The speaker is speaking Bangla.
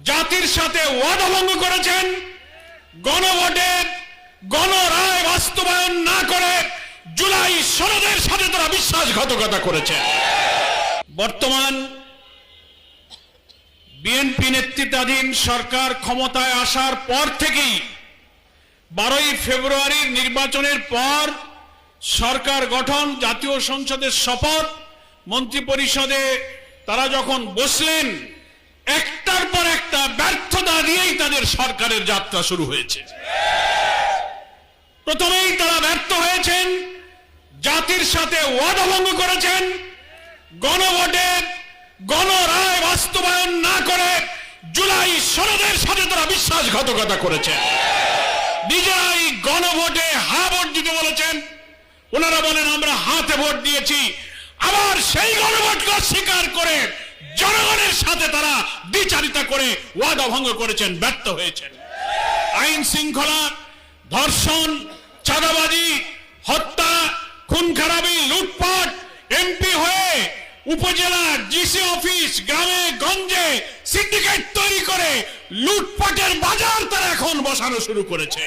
জাতির সাথে ওয়াদা ভঙ্গ করেছেন, গণভোটের গণরায় বাস্তবায়ন না করে জুলাই সনদের সাথে তারা বিশ্বাসঘাতকতা করেছে। বর্তমান বিএনপি নেতৃত্বাধীন সরকার ক্ষমতায় আসার পর থেকেই 12ই ফেব্রুয়ারির নির্বাচনের পর সরকার গঠন, জাতীয় সংসদের শপথ, মন্ত্রিপরিষদে তারা যখন বসলেন, একটার পর একটা ব্যর্থতা দিয়েই তাদের সরকারের যাত্রা শুরু হয়েছে। প্রথমেই তারা ব্যর্থ হয়েছেন, জাতির সাথে ওয়াদা ভঙ্গ করেছেন, গণভোটের গণরায় বাস্তবায়ন না করে জুলাই সনদের সাথে তারা বিশ্বাসঘাতকতা করেছে। নিজেরাই গণভোটে হা ভোট দিতে বলেছেন, ওনারা বলেন আমরা হাতে ভোট দিয়েছি, আবার সেই গণভোটকে অস্বীকার করে জনগণের সাথে তারা দ্বিচারিতা করে ওয়াদা ভঙ্গ করেছেন, ব্যর্থ হয়েছেন। আইন শৃঙ্খলা, ধর্ষণ, চাঁদাবাজি, হত্যা, খুন খারাপি, লুটপাট, এমপি হয়ে উপজেলার ডিসি অফিস, গ্রামে গঞ্জে সিন্ডিকেট তৈরি করে লুটপাটের বাজার তারা এখন বসানো শুরু করেছে।